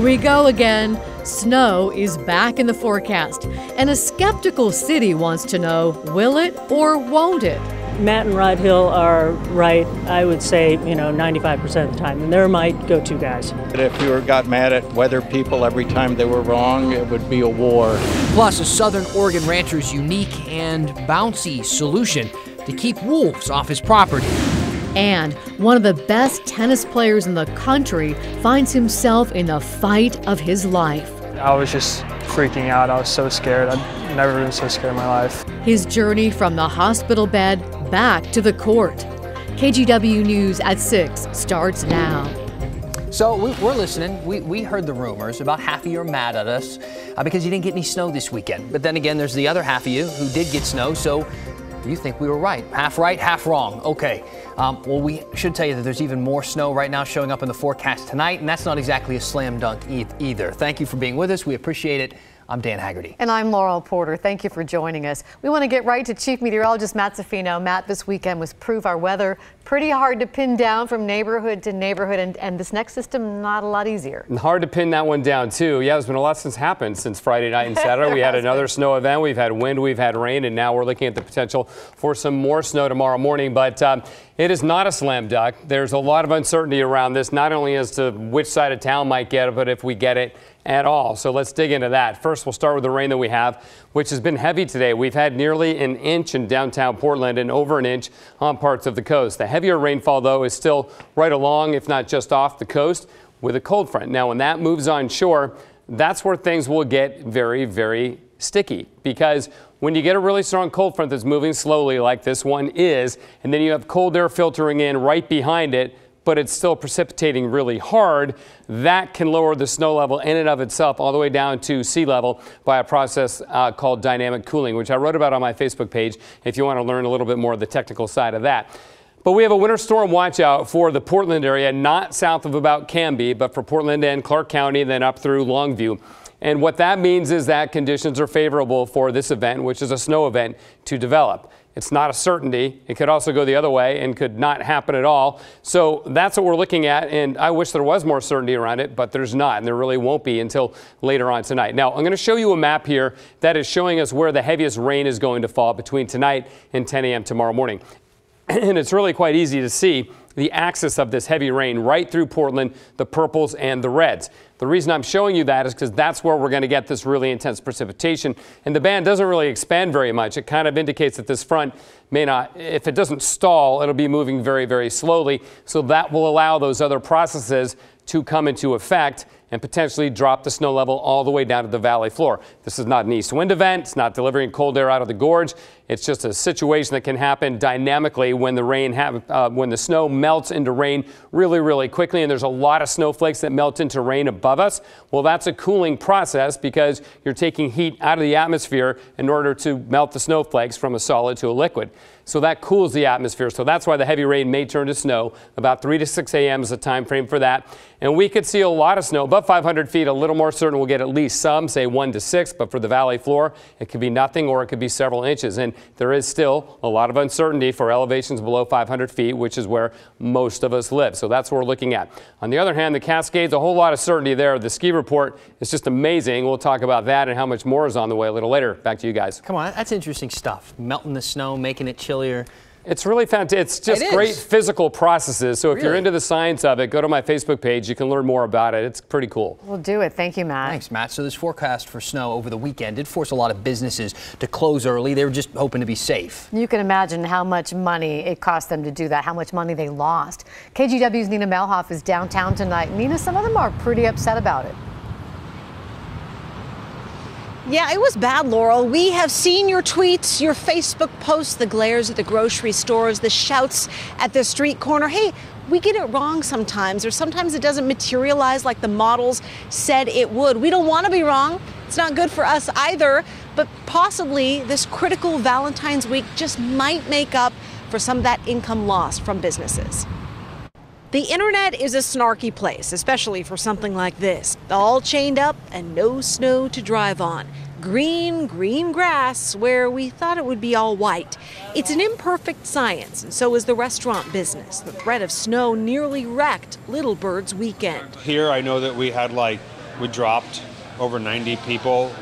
we go again. Snow is back in the forecast, and a skeptical city wants to know, will it or won't it? Matt and Rod Hill are right, I would say, 95% of the time. And there might go two guys. If you got mad at weather people every time they were wrong, it would be a war. Plus, a Southern Oregon rancher's unique and bouncy solution to keep wolves off his property. And one of the best tennis players in the country finds himself in the fight of his life. I was just freaking out. I was so scared. I've never been so scared in my life. His journey from the hospital bed back to the court. KGW News at 6 starts now. So we're listening. We heard the rumors. About half of you are mad at us because you didn't get any snow this weekend. But then again, there's the other half of you who did get snow, so you think we were right, half wrong. Okay. Well, we should tell you that there's even more snow right now showing up in the forecast tonight, and that's not exactly a slam dunk either. Thank you for being with us. We appreciate it. I'm Dan Haggerty. And I'm Laurel Porter. Thank you for joining us. We want to get right to Chief Meteorologist Matt Zaffino. Matt, this weekend was proof our weather pretty hard to pin down from neighborhood to neighborhood, and this next system not a lot easier. And hard to pin that one down too. Yeah, there's been a lot since happened since Friday night and Saturday. We had another snow event. We've had wind, we've had rain, and now we're looking at the potential for some more snow tomorrow morning. But it is not a slam dunk. There's a lot of uncertainty around this, not only as to which side of town might get it, but if we get it at all. So let's dig into that. First, we'll start with the rain that we have, which has been heavy today. We've had nearly an inch in downtown Portland and over an inch on parts of the coast. The heavier rainfall, though, is still right along, if not just off the coast, with a cold front. Now, when that moves on shore, that's where things will get very, very sticky, because when you get a really strong cold front that's moving slowly like this one is, and then you have cold air filtering in right behind it, but it's still precipitating really hard, that can lower the snow level in and of itself all the way down to sea level by a process called dynamic cooling, which I wrote about on my Facebook page if you want to learn a little bit more of the technical side of that. But we have a winter storm watch out for the Portland area, not south of about Canby, but for Portland and Clark County, and then up through Longview. And what that means is that conditions are favorable for this event, which is a snow event, to develop. It's not a certainty. It could also go the other way and could not happen at all. So that's what we're looking at, and I wish there was more certainty around it, but there's not, and there really won't be until later on tonight. Now, I'm going to show you a map here that is showing us where the heaviest rain is going to fall between tonight and 10 a.m. tomorrow morning. And it's really quite easy to see the axis of this heavy rain right through Portland, the purples and the reds. The reason I'm showing you that is because that's where we're going to get this really intense precipitation. And the band doesn't really expand very much. It kind of indicates that this front may not, if it doesn't stall, it'll be moving very, very slowly. So that will allow those other processes to come into effect and potentially drop the snow level all the way down to the valley floor. This is not an east wind event. It's not delivering cold air out of the gorge. It's just a situation that can happen dynamically when the when the snow melts into rain really, really quickly, and there's a lot of snowflakes that melt into rain above us. Well, that's a cooling process because you're taking heat out of the atmosphere in order to melt the snowflakes from a solid to a liquid. So that cools the atmosphere. So that's why the heavy rain may turn to snow. About 3 to 6 a.m. is the time frame for that. And we could see a lot of snow above 500 feet. A little more certain we'll get at least some, say 1 to 6. But for the valley floor, it could be nothing or it could be several inches. And there is still a lot of uncertainty for elevations below 500 feet, which is where most of us live. So that's what we're looking at. On the other hand, the Cascades, a whole lot of certainty there. The ski report is just amazing. We'll talk about that and how much more is on the way a little later. Back to you guys. Come on, that's interesting stuff. Melting the snow, making it chillier. It's really fantastic. It's just great physical processes. So if you're into the science of it, go to my Facebook page. You can learn more about it. It's pretty cool. We'll do it. Thank you, Matt. Thanks, Matt. So this forecast for snow over the weekend did force a lot of businesses to close early. They were just hoping to be safe. You can imagine how much money it cost them to do that, how much money they lost. KGW's Nina Melhoff is downtown tonight. Nina, some of them are pretty upset about it. Yeah, it was bad, Laurel. We have seen your tweets, your Facebook posts, the glares at the grocery stores, the shouts at the street corner. Hey, we get it wrong sometimes, or sometimes it doesn't materialize like the models said it would. We don't want to be wrong. It's not good for us either, but possibly this critical Valentine's week just might make up for some of that income lost from businesses. The internet is a snarky place, especially for something like this. All chained up and no snow to drive on. Green grass where we thought it would be all white. It's an imperfect science, and so is the restaurant business. The threat of snow nearly wrecked Little Bird's weekend. Here I know that we had like We dropped over 90 people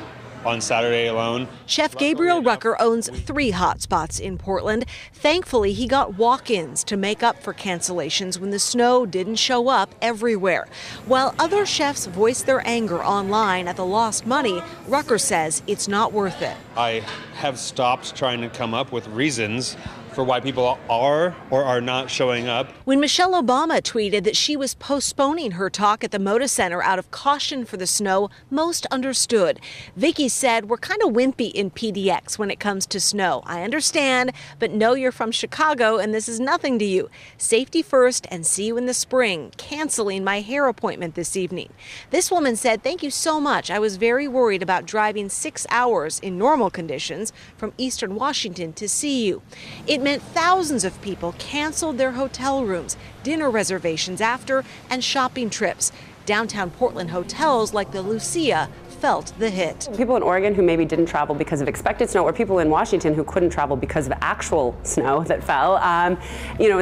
on Saturday alone. Chef Gabriel Rucker owns 3 hot spots in Portland. Thankfully, he got walk-ins to make up for cancellations when the snow didn't show up everywhere. While other chefs voiced their anger online at the lost money, Rucker says it's not worth it. I have stopped trying to come up with reasons for why people are or are not showing up. When Michelle Obama tweeted that she was postponing her talk at the Moda Center out of caution for the snow, most understood. Vicky said, we're kind of wimpy in PDX when it comes to snow. I understand, but know you're from Chicago and this is nothing to you. Safety first and see you in the spring. Canceling my hair appointment this evening. This woman said, thank you so much. I was very worried about driving 6 hours in normal conditions from Eastern Washington to see you. It meant thousands of people canceled their hotel rooms, dinner reservations after, and shopping trips. Downtown Portland hotels like the Lucia felt the hit. People in Oregon who maybe didn't travel because of expected snow, or people in Washington who couldn't travel because of actual snow that fell, and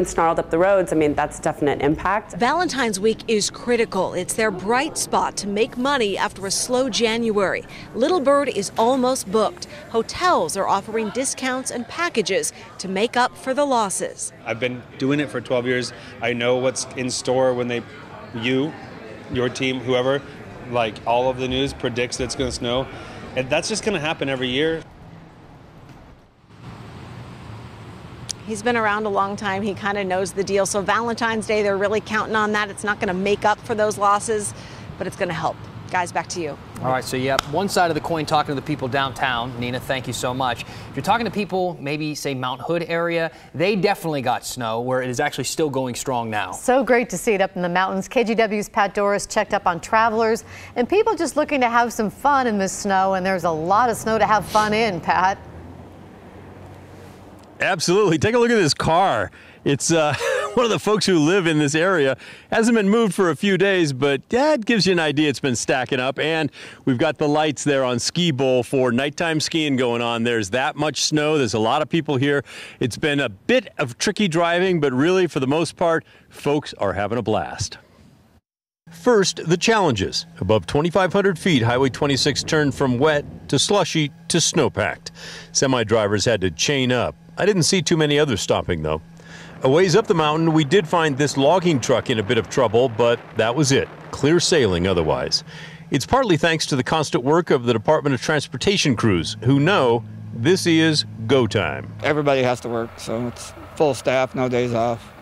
snarled up the roads. I mean, that's a definite impact. Valentine's week is critical. It's their bright spot to make money after a slow January. Little Bird is almost booked. Hotels are offering discounts and packages to make up for the losses. I've been doing it for 12 years. I know what's in store when your team, whoever, like all of the news predicts that it's going to snow. And that's just going to happen every year. He's been around a long time. He kind of knows the deal. So Valentine's Day, they're really counting on that. It's not going to make up for those losses, but it's going to help. Guys, back to you. All right, so one side of the coin talking to the people downtown. Nina, thank you so much. If you're talking to people, maybe say Mount Hood area, they definitely got snow where it is actually still going strong now. So great to see it up in the mountains. KGW's Pat Doris checked up on travelers and people just looking to have some fun in this snow, and there's a lot of snow to have fun in, Pat. Absolutely. Take a look at this car. It's one of the folks who live in this area. Hasn't been moved for a few days, but that gives you an idea. It's been stacking up, and we've got the lights there on Ski Bowl for nighttime skiing going on. There's that much snow. There's a lot of people here. It's been a bit of tricky driving, but really, for the most part, folks are having a blast. First, the challenges. Above 2,500 feet, Highway 26 turned from wet to slushy to snowpacked. Semi-drivers had to chain up. I didn't see too many others stopping, though. A ways up the mountain, we did find this logging truck in a bit of trouble, but that was it. Clear sailing otherwise. It's partly thanks to the constant work of the Department of Transportation crews, who know this is go time. Everybody has to work, so it's full staff, no days off.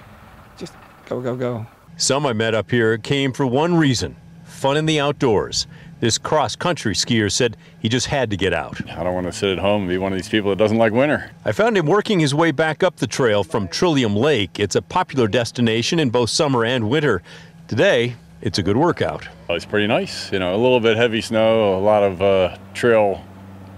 Just go, go, go. Some I met up here came for one reason: fun in the outdoors. This cross-country skier said he just had to get out. I don't want to sit at home and be one of these people that doesn't like winter. I found him working his way back up the trail from Trillium Lake. It's a popular destination in both summer and winter. Today, it's a good workout. It's pretty nice. A little bit heavy snow, a lot of trail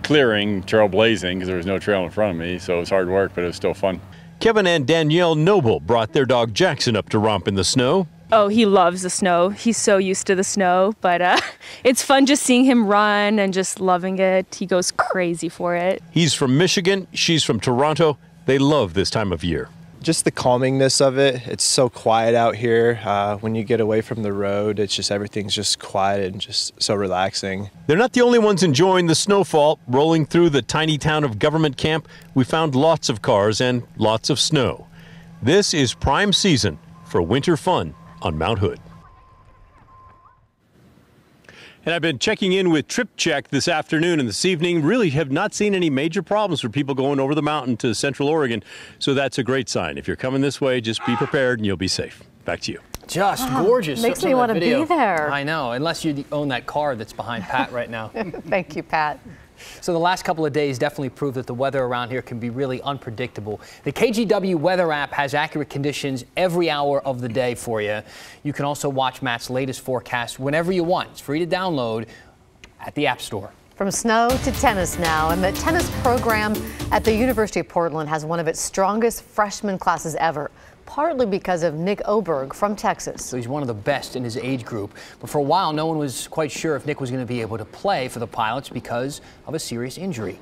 clearing, trail blazing, because there was no trail in front of me, so it was hard work, but it was still fun. Kevin and Danielle Noble brought their dog Jackson up to romp in the snow. Oh, he loves the snow. He's so used to the snow, but it's fun just seeing him run and just loving it. He goes crazy for it. He's from Michigan. She's from Toronto. They love this time of year. Just the calmingness of it. It's so quiet out here. When you get away from the road, it's just everything's just quiet and just so relaxing. They're not the only ones enjoying the snowfall. Rolling through the tiny town of Government Camp, we found lots of cars and lots of snow. This is prime season for winter fun on Mount Hood. And I've been checking in with Trip Check this afternoon and this evening. Really have not seen any major problems for people going over the mountain to Central Oregon. So that's a great sign. If you're coming this way, just be prepared and you'll be safe. Back to you. Just gorgeous. Makes me want to be there. I know, unless you own that car that's behind Pat right now. Thank you, Pat. So the last couple of days definitely prove that the weather around here can be really unpredictable. The KGW weather app has accurate conditions every hour of the day for you. You can also watch Matt's latest forecast whenever you want. It's free to download at the App Store. From snow to tennis now, and the tennis program at the University of Portland has one of its strongest freshman classes ever, partly because of Nick Oberg from Texas. So he's one of the best in his age group. But for a while, no one was quite sure if Nick was going to be able to play for the Pilots because of a serious injury.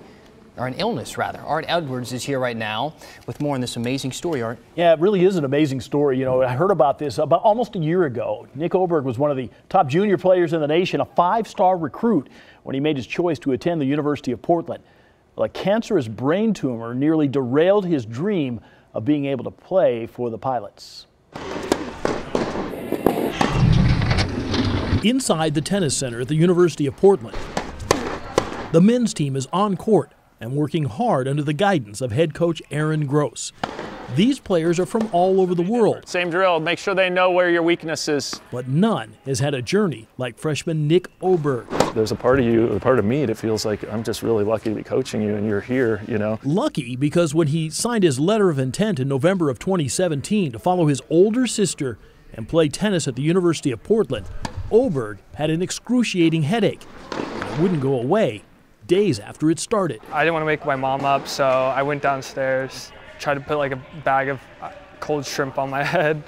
or an illness rather. Art Edwards is here right now with more on this amazing story, Art. Yeah, it really is an amazing story. You know, I heard about this about almost a year ago. Nick Oberg was one of the top junior players in the nation, a 5-star recruit when he made his choice to attend the University of Portland. Well, a cancerous brain tumor nearly derailed his dream of being able to play for the Pilots. Inside the tennis center at the University of Portland, the men's team is on court and working hard under the guidance of head coach Aaron Gross. These players are from all over the world. Same drill, make sure they know where your weakness is. But none has had a journey like freshman Nick Oberg. There's a part of you, a part of me that feels like I'm just really lucky to be coaching you and you're here, you know. Lucky because when he signed his letter of intent in November of 2017 to follow his older sister and play tennis at the University of Portland, Oberg had an excruciating headache. It wouldn't go away days after it started. I didn't want to wake my mom up, so I went downstairs, tried to put like a bag of cold shrimp on my head,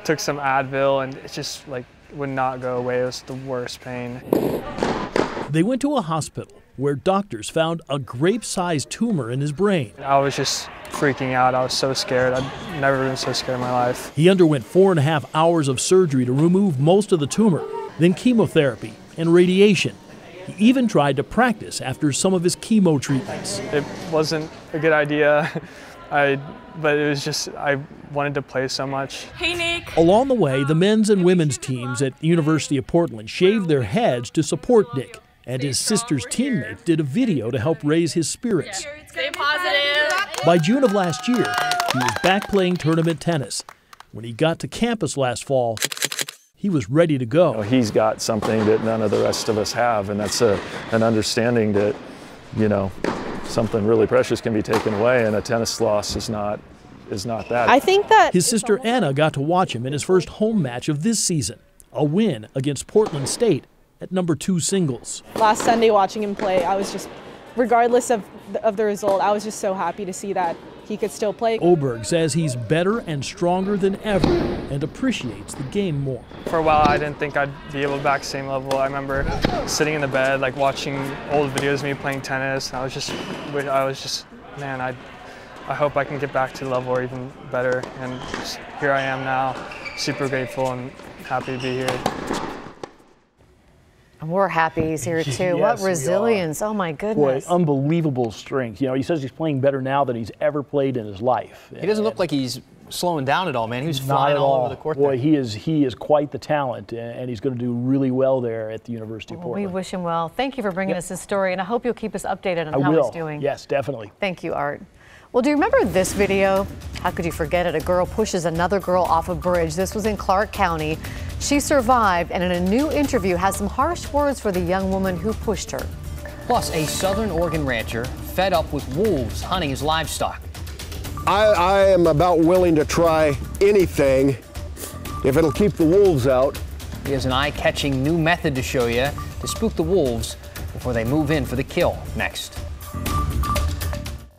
took some Advil, and it just like would not go away. It was the worst pain. They went to a hospital where doctors found a grape-sized tumor in his brain. I was just freaking out. I was so scared. I've never been so scared in my life. He underwent 4.5 hours of surgery to remove most of the tumor, then chemotherapy and radiation. He even tried to practice after some of his chemo treatments. It wasn't a good idea, but it was just, I wanted to play so much. Hey, Nick. Along the way, the men's and women's teams at the University of Portland shaved their heads to support Nick, and his sister's teammate did a video to help raise his spirits. Stay positive. By June of last year, he was back playing tournament tennis. When he got to campus last fall, he was ready to go. You know, he's got something that none of the rest of us have, and that's an understanding that, you know, something really precious can be taken away, and a tennis loss is not that. I think that his sister Anna got to watch him in his first home match of this season, a win against Portland State at #2 singles. last Sunday watching him play, I was just, regardless of the result, I was just so happy to see that he could still play. Oberg says he's better and stronger than ever and appreciates the game more. For a while, I didn't think I'd be able to back the same level. I remember sitting in the bed, like watching old videos of me playing tennis, and I was just, man, I hope I can get back to the level or even better. And just, here I am now, super grateful and happy to be here. And we're happy he's here too. Yes, what resilience. Oh my goodness. Boy, unbelievable strength. You know, he says he's playing better now than he's ever played in his life. He doesn't look like he's slowing down at all, man. He was Not flying at all all. over the court Boy, there. he is quite the talent, and he's going to do really well there at the University of We Portland. wish him well. Thank you for bringing us this story, and I hope you'll keep us updated on I how will. he's doing. Yes, definitely. Thank you, Art. Well, do you remember this video? How could you forget it? A girl pushes another girl off a bridge. This was in Clark County. She survived, and in a new interview has some harsh words for the young woman who pushed her. Plus, a Southern Oregon rancher fed up with wolves hunting his livestock. I am about willing to try anything if it'll keep the wolves out. He has an eye-catching new method to show you to spook the wolves before they move in for the kill next.